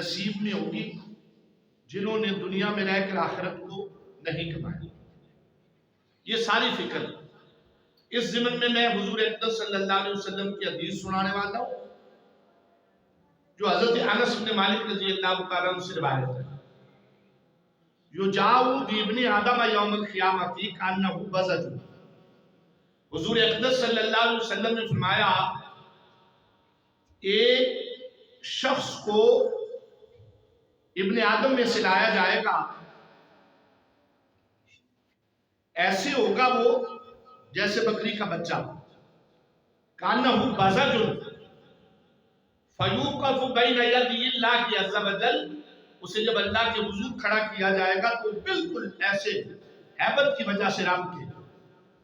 نصیب میں ہوگی جنہوں نے دنیا میں رہ کر آخرت کو نہیں کمایا. یہ ساری فکر اس ضمن میں میں حضور اقدس صلی اللہ علیہ وسلم کی حدیث سنانے والا ہوں جو حضرت انس بن مالک رضی اللہ تعالیٰ عنہ سے روایت ہے. یجاؤ بابن آدم یوم القیامت کانہ بزج. حضور اقدس صلی اللہ علیہ وسلم نے فرمایا ایک شخص کو ابن آدم میں سے لایا جائے گا، ایسے ہوگا وہ جیسے بکری کا بچہ. کانہ بزج فیوقف بین یدی اللہ عز وجل. اسے جب اللہ کے حضور کھڑا کیا جائے گا تو بالکل ایسے ہیبت کی وجہ سے رام کے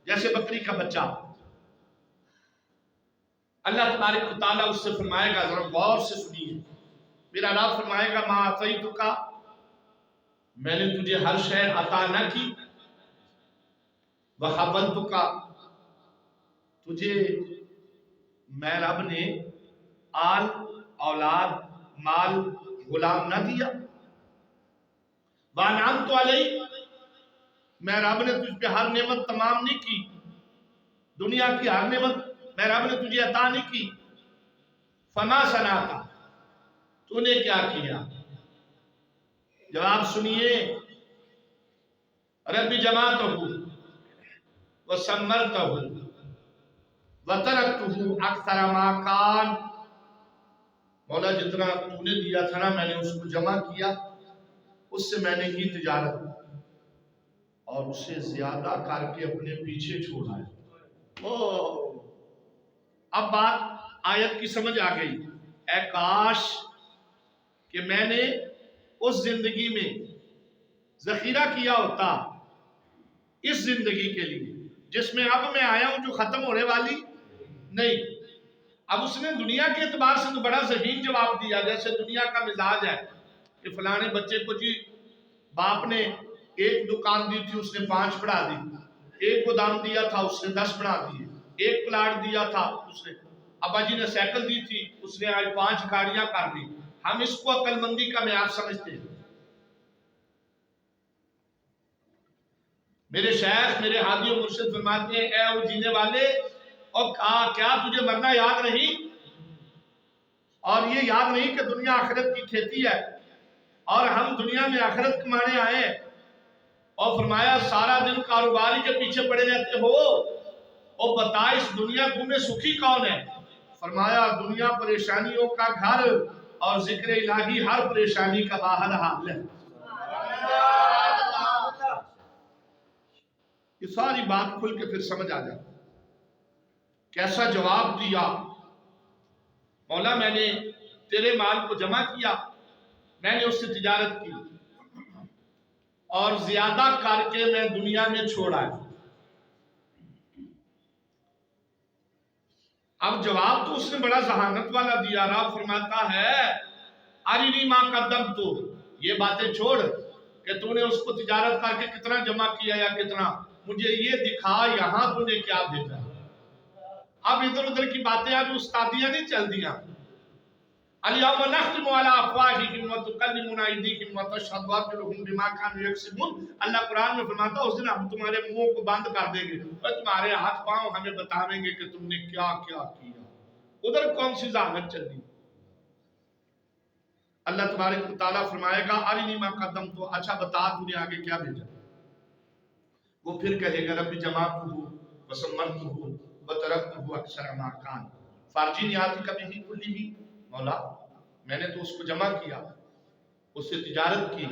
جیسے بکری کا بچہ. اللہ تبارک و تعالیٰ اس سے فرمائے گا، ذرا غور سے سنیے، میرا رب فرمائے گا ما اعطیتک، میں نے تجھے ہر شے عطا نہ کی، وہبتک، تجھے میں رب نے آل، اولاد، مال، غلام نہ دیا. وانعمت علیک، میں رب نے تجھ پہ ہر نعمت تمام نہیں کی، دنیا کی ہر نعمت میں رب نے تجھے عطا نہیں کی. فما صنعت، تو نے کیا کیا؟ جواب سنیے، رب جمعتہ وسمرتہ وترکتہ اکثر ما کان. مولا جتنا تو نے دیا تھا نا میں نے اس کو جمع کیا، اس سے میں نے کی تجارت اور اسے زیادہ کر کے اپنے پیچھے چھوڑا ہے. اب بات آیت کی سمجھ آ گئی. اے کاش کہ میں نے اس زندگی میں ذخیرہ کیا ہوتا اس زندگی کے لیے جس میں اب میں آیا ہوں، جو ختم ہونے والی نہیں. اب اس نے دنیا کے اعتبار سے تو بڑا ذہین جواب دیا، جیسے دنیا کا مزاج ہے کہ فلانے بچے کو جی باپ نے ایک دکان دی تھی اس نے 5 بڑھا دی، ایک گودام دیا تھا اس نے 10 بڑھا دیے، ایک پلاٹ دیا تھا اس نے، ابا جی نے سائیکل دی تھی اس نے آج 5 گاڑیاں کر دی. ہم اس کو عقل مندی کا معیار سمجھتے ہیں. میرے شیخ میرے ہادی و مرشد فرماتے ہیں اے او جینے والے، اور کیا تجھے مرنا یاد نہیں؟ اور یہ یاد نہیں کہ دنیا آخرت کی کھیتی ہے اور ہم دنیا میں آخرت کمانے آئے ہیں؟ اور فرمایا سارا دن کاروباری کے پیچھے پڑے رہتے ہو، اور بتا اس دنیا تمہیں سکھی کون ہے؟ فرمایا دنیا پریشانیوں کا گھر اور ذکر الہی ہر پریشانی کا باہر حال ہے. یہ ساری بات کھل کے پھر سمجھ آ جائے. کیسا جواب دیا، مولا میں نے تیرے مال کو جمع کیا، میں نے اس سے تجارت کی اور زیادہ کر کے میں دنیا میں چھوڑا ہے. اب جواب تو اس نے بڑا ذہانت والا دیا. رب فرماتا ہے ارنی ما قدمت، یہ باتیں چھوڑ کہ تو نے اس کو تجارت کر کے کتنا جمع کیا یا کتنا، مجھے یہ دکھا یہاں تو نے کیا بھیجا. اب ادھر ادھر کی باتیں اب استادیاں نہیں چل دیا. الیوم نختم علی افواہہم وتکلمنا ایدیہم وتشہد ارجلہم بما کانوا یکسبون. اللہ قرآن میں فرماتا ہے اس دن ہم تمہارے منہوں کو بند کر دیں گے اور تمہارے ہاتھ پاؤں ہمیں بتاویں گے کہ تم نے کیا کیا کیا. ادھر کون سی ذہانت چل رہی؟ اللہ تبارک و تعالیٰ فرمائے گا ارنی ما قدمت، اچھا بتا تو نے آگے کیا بھیجا. وہ پھر کہے گا رب جمعتہ وسمرتہ وترکتہ اکثر ما کان فارجی نیاتی کبھی ہی کلی ہی. مولا میں نے تو اس کو جمع کیا، اس سے تجارت کی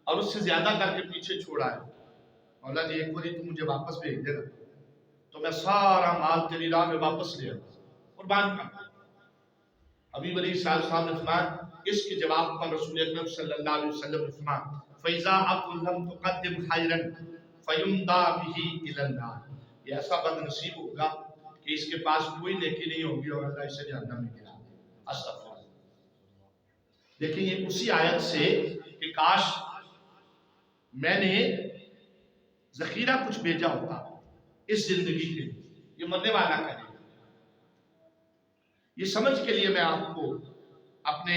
اور اس سے زیادہ کر کے پیچھے چھوڑا ہے. مولا جی ایک باری تو مجھے واپس بھیج دے گا تو میں سارا مال تیری راہ میں واپس لے آؤں قربان کر. ابھی بڑی سال صاحب نے فرمایا اس کے جواب پر رسول اکرم صلی اللہ علیہ وسلم نے فرمایا فَإِذَا أَقُلْ لَمْ تُقَدِّمْ خَيْرًا فَيُمْدَى بِهِ إِلَى النَّارِ. یہ ایسا بد نصیب ہوگا کہ اس کے پاس کوئی نیکی نہیں ہوگی اور اللہ اسے جہنم میں گرا دے. استغفر. دیکھیں یہ اسی آیت سے کہ کاش میں نے ذخیرہ کچھ بھیجا ہوتا اس زندگی کے لیے. یہ مرنے والا کرے. یہ سمجھ کے لیے میں آپ کو اپنے